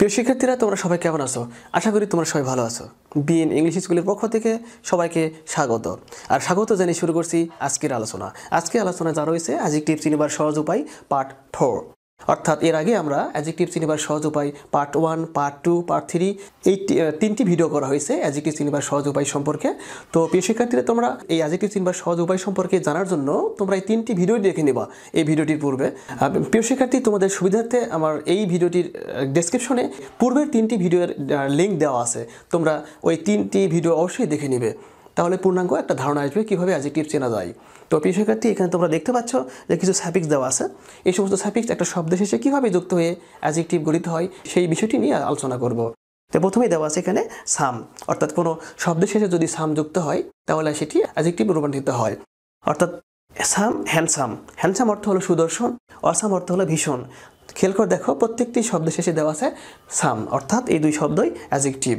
প্রিয় শিক্ষার্থীরা, তোমরা সবাই কেমন আছো? আশা করি তোমরা সবাই ভালো আছো। বিএন ইংলিশ স্কুলের পক্ষ থেকে সবাইকে স্বাগত। আর স্বাগত জানিয়ে শুরু করছি আজকের আলোচনা। আজকের আলোচনা যা রয়েছে অ্যাডজেক্টিভ চিনিবার সহজ উপায় পার্ট 4। অর্থাৎ এর আগে আমরা অ্যাডজেক্টিভ চিনিবার সহজ উপায় পার্ট 1, পার্ট 2, পার্ট 3 এই তিনটি ভিডিও করা হয়েছে অ্যাডজেক্টিভ চিনিবার সহজ উপায় সম্পর্কে। তো প্রিয় শিক্ষার্থীরা, তোমরা এই অ্যাডজেক্টিভ চিনিবার সহজ উপায় সম্পর্কে জানার জন্য তোমরা এই তিনটি ভিডিও দেখে নেবা এই ভিডিওটির পূর্বে। প্রিয় শিক্ষার্থী, তোমাদের সুবিধার্থে আমার এই ভিডিওটির ডেসক্রিপশনে পূর্বের তিনটি ভিডিওর লিঙ্ক দেওয়া আছে। তোমরা ওই তিনটি ভিডিও অবশ্যই দেখে নেবে, তাহলে পূর্ণাঙ্গ একটা ধারণা আসবে কীভাবে অ্যাডজেক্টিভ চেনা যায়। তো প্রিয় শিক্ষার্থী, এখানে তোমরা দেখতে পাচ্ছ যে কিছু সাফিক্স দেওয়া আছে। এই সমস্ত সাফিক্স একটা শব্দের শেষে কীভাবে যুক্ত হয়ে অ্যাডজেক্টিভ গঠিত হয় সেই বিষয়টি নিয়ে আলোচনা করব। তো প্রথমেই দেওয়া আছে এখানে সাম, অর্থাৎ কোনো শব্দের শেষে যদি সাম যুক্ত হয় তাহলে সেটি অ্যাডজেক্টিভ রূপান্তরিত হয়। অর্থাৎ সাম হ্যান্ডসাম, হ্যান্ডসাম অর্থ হলো সুদর্শন, অসাম অর্থ হলো ভীষণ। খেয়াল করে দেখো, প্রত্যেকটি শব্দের শেষে দেওয়া আছে সাম, অর্থাৎ এই দুই শব্দই অ্যাডজেক্টিভ।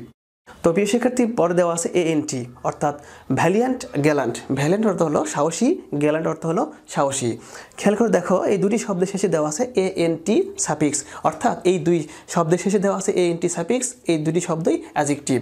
তো প্রিয় শিক্ষার্থী, পরে দেওয়া আছে এএনটি, অর্থাৎ ভ্যালিয়ান্ট গ্যালান্ট। ভ্যালিয়ান্ট অর্থ হলো সাহসী, গ্যালান্ট অর্থ হলো সাহসী। খেয়াল করে দেখো, এই দুটি শব্দের শেষে দেওয়া আছে এএনটি সাফিক্স, অর্থাৎ এই দুই শব্দের শেষে দেওয়া আছে এএনটি সাফিক্স, এই দুটি শব্দই অ্যাডজেক্টিভ।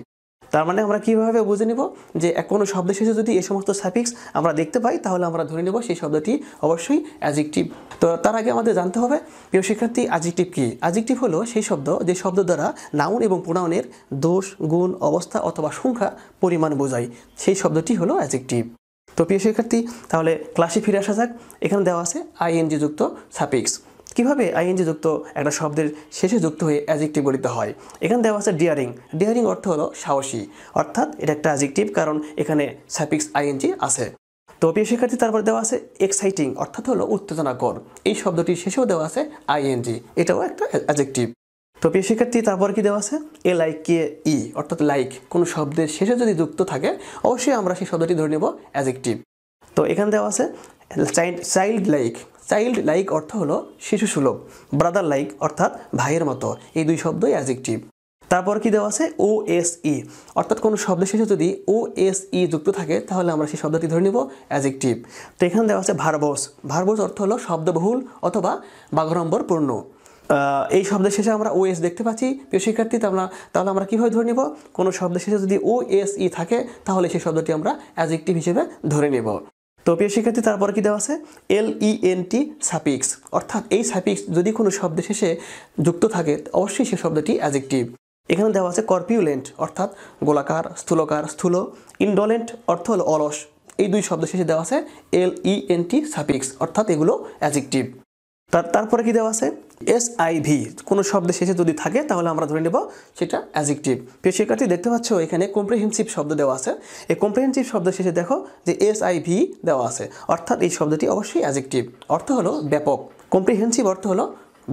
তার মানে আমরা কীভাবে বুঝে নিব যে কোনো শব্দের শেষে যদি এই সমস্ত সাফিক্স আমরা দেখতে পাই তাহলে আমরা ধরে নেব সেই শব্দটি অবশ্যই অ্যাডজেক্টিভ। তো তার আগে আমাদের জানতে হবে, প্রিয় শিক্ষার্থী, অ্যাডজেক্টিভ কী? অ্যাডজেক্টিভ হলো সেই শব্দ যে শব্দ দ্বারা নাউন এবং প্রোনাউনের দোষ, গুণ, অবস্থা অথবা সংখ্যা, পরিমাণ বোঝায়, সেই শব্দটি হলো অ্যাডজেক্টিভ। তো প্রিয় শিক্ষার্থী, তাহলে ক্লাসে ফিরে আসা যাক। এখানে দেওয়া আছে আইএনজি যুক্ত সাফিক্স। কীভাবে আইএনজি যুক্ত একটা শব্দের শেষে যুক্ত হয়ে অ্যাডজেক্টিভ গঠিত হয়? এখানে দেওয়া আছে ডিয়ারিং। ডিয়ারিং অর্থ হলো সাহসী, অর্থাৎ এটা একটা অ্যাডজেক্টিভ, কারণ এখানে সাফিক্স আইএনজি আছে। তো প্রিয় শিক্ষার্থী, তারপর দেওয়া আছে এক্সাইটিং, অর্থাৎ হলো উত্তেজনাকর। এই শব্দটির শেষেও দেওয়া আছে আইএনজি, এটাও একটা অ্যাডজেক্টিভ। তো প্রিয় শিক্ষার্থী, তারপর কি দেওয়া আছে LIKE, অর্থাৎ লাইক। কোনো শব্দের শেষে যদি যুক্ত থাকে অবশ্যই আমরা সেই শব্দটি ধরে নেব অ্যাডজেক্টিভ। তো এখানে দেওয়া আছে চাইল্ড লাইক। চাইল্ড লাইক অর্থ হলো শিশু সুলভ। ব্রাদার লাইক অর্থাৎ ভাইয়ের মতো, এই দুই শব্দই অ্যাডজেক্টিভ। তারপর কি দেওয়া আছে OSE, অর্থাৎ কোনো শব্দের শেষে যদি OSE যুক্ত থাকে তাহলে আমরা সেই শব্দটি ধরে নেব অ্যাডজেক্টিভ। তো এখানে দেওয়া আছে ভার্বস। ভার্বস অর্থ হলো শব্দবহুল অথবা বাগড়ম্বরপূর্ণ। এই শব্দের শেষে আমরা OS দেখতে পাচ্ছি। প্রিয় শিক্ষার্থী, তাহলে আমরা কীভাবে ধরে নেব? কোনো শব্দের শেষে যদি OSE থাকে তাহলে সেই শব্দটি আমরা অ্যাডজেক্টিভ হিসেবে ধরে নেব। তো প্রিয় শিক্ষার্থী, তারপরে কি দেওয়া আছে LENT সাফিক্স, অর্থাৎ এই সাফিক্স যদি কোনো শব্দের শেষে যুক্ত থাকে অবশ্যই সেই শব্দটি অ্যাডজেক্টিভ। এখানে দেওয়া আছে কর্পিউলেন্ট, অর্থাৎ গোলাকার, স্থূলকার, স্থূল। ইনডোলেন্ট অর্থ হলো অলস। এই দুই শব্দের শেষে দেওয়া আছে LENT সাফিক্স, অর্থাৎ এগুলো অ্যাডজেক্টিভ। তারপরে কি দেওয়া আছে SIV, কোনো শব্দের শেষে যদি থাকে তাহলে আমরা ধরে নেব সেটা অ্যাডজেক্টিভ। প্রিয় শিক্ষার্থী, দেখতে পাচ্ছ এখানে কম্প্রিহেনসিভ শব্দ দেওয়া আছে। এই কম্প্রিহেনসিভ শব্দের শেষে দেখো যে SIV দেওয়া আছে, অর্থাৎ এই শব্দটি অবশ্যই অ্যাডজেক্টিভ, অর্থ হলো ব্যাপক। কম্প্রিহেনসিভ অর্থ হলো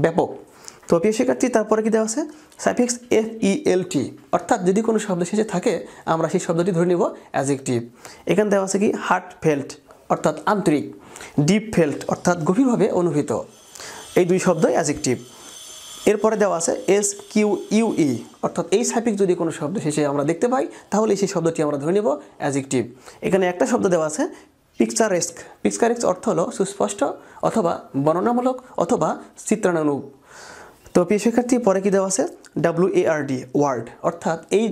ব্যাপক। তো প্রিয় শিক্ষার্থী, তারপরে কি দেওয়া আছে সাফিক্স FELT, অর্থাৎ যদি কোনো শব্দের শেষে থাকে আমরা সেই শব্দটি ধরে নেব অ্যাডজেক্টিভ। এখানে দেওয়া আছে কি হার্ট ফেল্ট, অর্থাৎ আন্তরিক। ডিপ ফেল্ট, অর্থাৎ গভীরভাবে অনুভূত। এই দুই শব্দই অ্যাডজেক্টিভ। এরপরে দেওয়া আছে SQUE, অর্থাৎ এই সাফিক্স যদি কোনো শব্দ শেষে আমরা দেখতে পাই তাহলে সেই শব্দটি আমরা ধরে নেব অ্যাডজেক্টিভ। এখানে একটা শব্দ দেওয়া আছে পিকচারেস্ক। পিকচারেস্ক অর্থ হলো সুস্পষ্ট অথবা বর্ণনামূলক অথবা চিত্রানুরূপ। তো প্রিয় শিক্ষার্থী, পরে কি দেওয়া আছে WARD, ওয়ার্ড, অর্থাৎ এই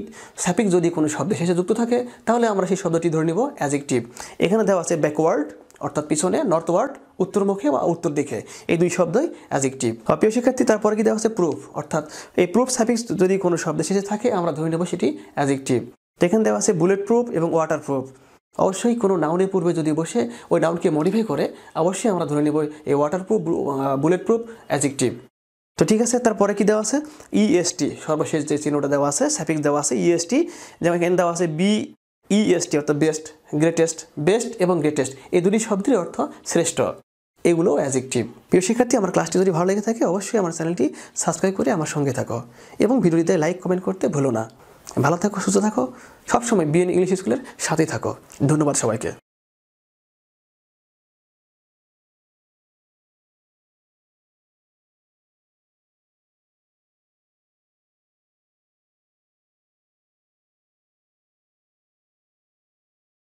সাফিক্স যদি কোনো শব্দের শেষে যুক্ত থাকে তাহলে আমরা সেই শব্দটি ধরে নেব অ্যাডজেক্টিভ। এখানে দেওয়া আছে ব্যাকওয়ার্ড, অর্থাৎ পিছনে, নর্থওয়ার্ড, উত্তরমুখে বা উত্তর দিকে, এই দুই শব্দই অ্যাডজেক্টিভ। প্রিয় শিক্ষার্থী, তারপরে কি দেওয়া আছে প্রুফ, অর্থাৎ এই প্রুফ সাফিক্স যদি কোনো শব্দের শেষে থাকে আমরা ধরে নেব সেটি অ্যাডজেক্টিভ। এখানে দেওয়া আছে বুলেট প্রুফ এবং ওয়াটার প্রুফ। অবশ্যই কোনো নাউনের পূর্বে যদি বসে ওই নাউনকে মডিফাই করে অবশ্যই আমরা ধরে নেব এই water proof, bullet proof adjective. তো ঠিক আছে, তারপরে কি দেওয়া আছে EST, সর্বশেষ যে চিহ্নটা দেওয়া আছে সাফিক্স দেওয়া আছে EST, যেমন এখানে দেওয়া আছে BEST, অর্থাৎ বেস্ট, গ্রেটেস্ট। বেস্ট এবং গ্রেটেস্ট এই দুটি শব্দের অর্থ শ্রেষ্ঠ, এগুলো অ্যাডজেক্টিভ। প্রিয় শিক্ষার্থী, আমার ক্লাসটি যদি ভালো লেগে থাকে অবশ্যই আমার চ্যানেলটি সাবস্ক্রাইব করে আমার সঙ্গে থাকো এবং ভিডিওটিতে লাইক কমেন্ট করতে ভুলো না। ভালো থাকো, সুস্থ থাকো, সবসময় বিএন ইংলিশ স্কুলের সাথেই থাকো। ধন্যবাদ সবাইকে।